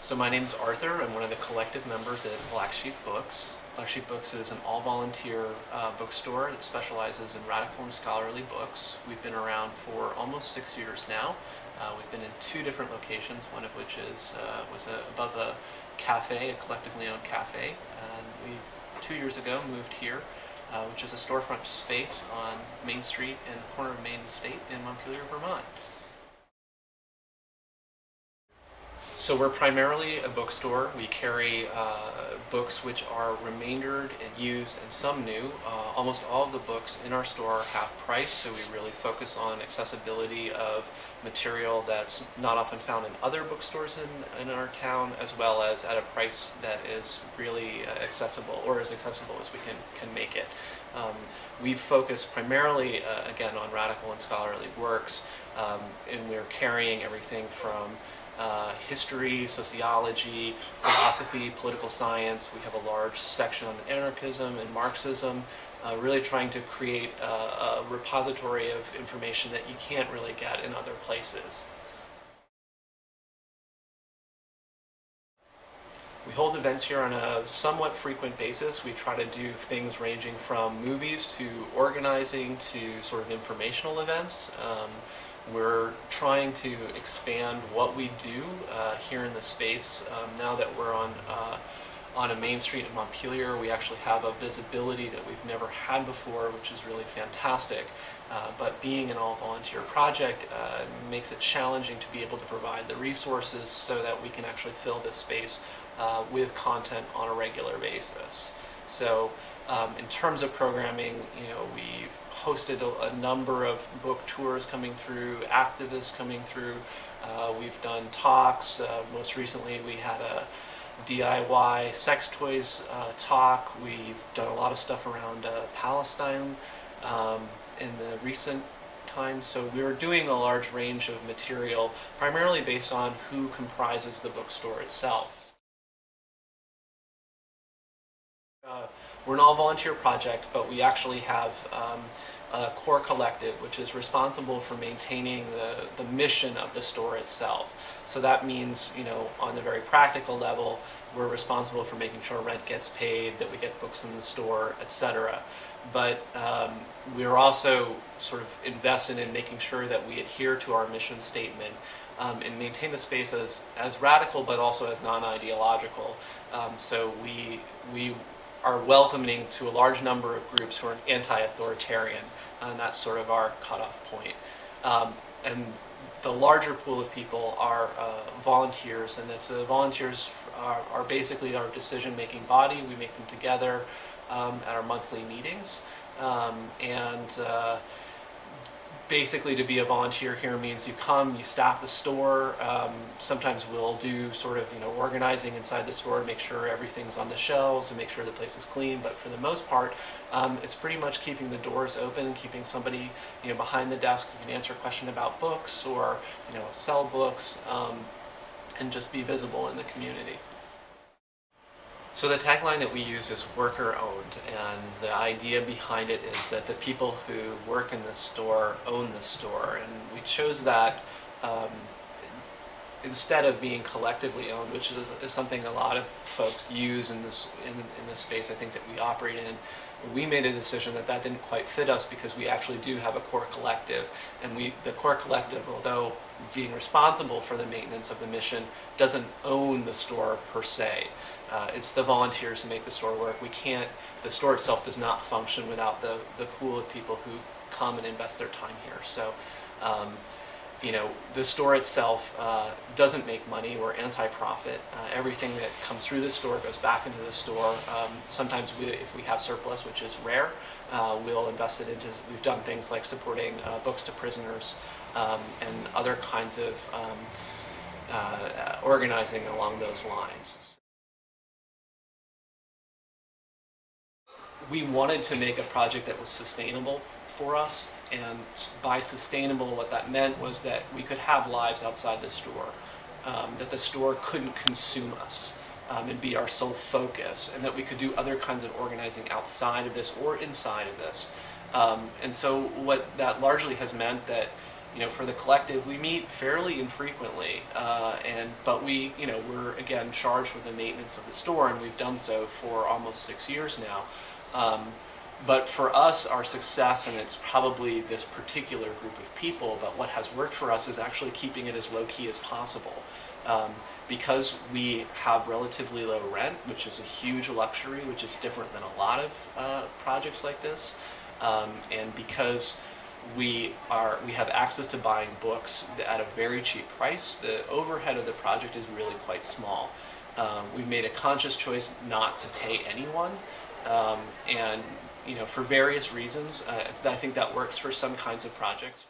So my name's Arthur. I'm one of the collective members at Black Sheep Books. Black Sheep Books is an all-volunteer bookstore that specializes in radical and scholarly books. We've been around for almost 6 years now. We've been in 2 different locations, one of which was above a cafe, a collectively owned cafe. And we, 2 years ago, moved here, which is a storefront space on Main Street in the corner of Main and State in Montpelier, Vermont. So we're primarily a bookstore. We carry books which are remaindered and used and some new. Almost all of the books in our store are half price, so we really focus on accessibility of material that's not often found in other bookstores in our town, as well as at a price that is really accessible, or as accessible as we can make it. We focus primarily, again, on radical and scholarly works, and we're carrying everything from history, sociology, philosophy, political science. We have a large section on anarchism and Marxism, really trying to create a repository of information that you can't really get in other places. We hold events here on a somewhat frequent basis. We try to do things ranging from movies to organizing to sort of informational events. We're trying to expand what we do here in the space. Now that we're on a main street in Montpelier, we actually have a visibility that we've never had before, which is really fantastic. But being an all-volunteer project makes it challenging to be able to provide the resources so that we can actually fill this space with content on a regular basis. So in terms of programming, we've hosted a number of book tours coming through, activists coming through. We've done talks. Most recently we had a DIY sex toys talk. We've done a lot of stuff around Palestine in the recent times. So we're doing a large range of material, primarily based on who comprises the bookstore itself. We're an all-volunteer project, but we actually have a core collective which is responsible for maintaining the mission of the store itself. So that means, on the very practical level, we're responsible for making sure rent gets paid, that we get books in the store, etc. But we're also sort of invested in making sure that we adhere to our mission statement and maintain the space as radical but also as non-ideological. So we are welcoming to a large number of groups who are anti-authoritarian, and that's sort of our cutoff point. And the larger pool of people are volunteers, and volunteers are basically our decision-making body. We make them together at our monthly meetings, and basically to be a volunteer here means you come, you staff the store. Sometimes we'll do sort of organizing inside the store to make sure everything's on the shelves and make sure the place is clean, but for the most part it's pretty much keeping the doors open, keeping somebody behind the desk who can answer a question about books or sell books, and just be visible in the community. So the tagline that we use is worker owned, and the idea behind it is that the people who work in the store own the store, and we chose that instead of being collectively owned, which is something a lot of folks use in this space I think that we operate in. We made a decision that didn't quite fit us because we actually do have a core collective, and the core collective, although being responsible for the maintenance of the mission, doesn't own the store per se. It's the volunteers who make the store work. The store itself does not function without the pool of people who come and invest their time here. So the store itself doesn't make money. We're anti-profit. Everything that comes through the store goes back into the store. Sometimes if we have surplus, which is rare, we'll invest it into, we've done things like supporting books to prisoners and other kinds of organizing along those lines. We wanted to make a project that was sustainable for us, and by sustainable, what that meant was that we could have lives outside the store, that the store couldn't consume us and be our sole focus, and that we could do other kinds of organizing outside of this or inside of this. And so what that largely has meant that for the collective, we meet fairly infrequently, but we're again charged with the maintenance of the store, and we've done so for almost 6 years now. But for us, our success, and it's probably this particular group of people, but what has worked for us is actually keeping it as low-key as possible. Because we have relatively low rent, which is a huge luxury, which is different than a lot of projects like this, and because we have access to buying books at a very cheap price, the overhead of the project is really quite small. We've made a conscious choice not to pay anyone, and for various reasons. I think that works for some kinds of projects.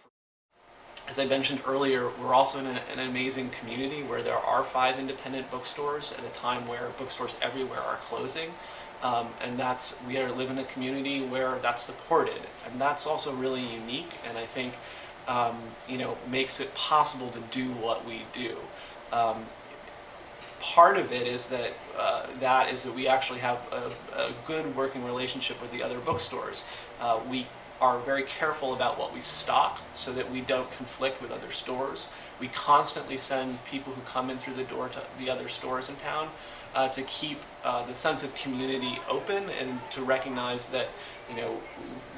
As I mentioned earlier, we're also in an amazing community where there are 5 independent bookstores at a time where bookstores everywhere are closing. And we live in a community where that's supported, and that's also really unique, and I think makes it possible to do what we do. Part of it is that we actually have a good working relationship with the other bookstores. We are very careful about what we stock so that we don't conflict with other stores. We constantly send people who come in through the door to the other stores in town to keep the sense of community open, and to recognize that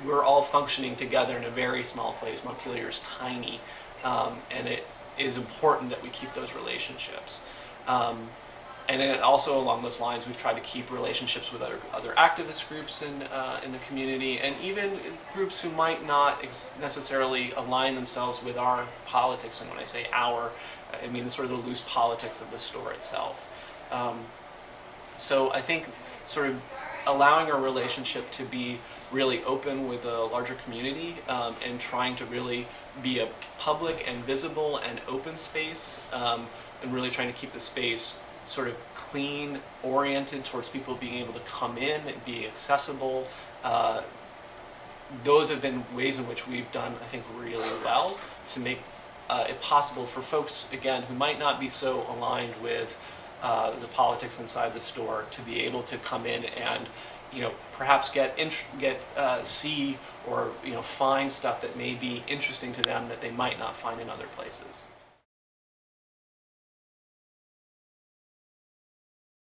we're all functioning together in a very small place. Montpelier is tiny, and it is important that we keep those relationships. And then also along those lines, we've tried to keep relationships with other activist groups in the community, and even groups who might not necessarily align themselves with our politics. And when I say our, I mean the sort of the loose politics of the store itself. So I think sort of allowing our relationship to be really open with a larger community, and trying to really be a public and visible and open space, and really trying to keep the space sort of clean, oriented towards people being able to come in and be accessible. Those have been ways in which we've done, I think, really well to make it possible for folks, again, who might not be so aligned with the politics inside the store, to be able to come in and perhaps see or find stuff that may be interesting to them that they might not find in other places.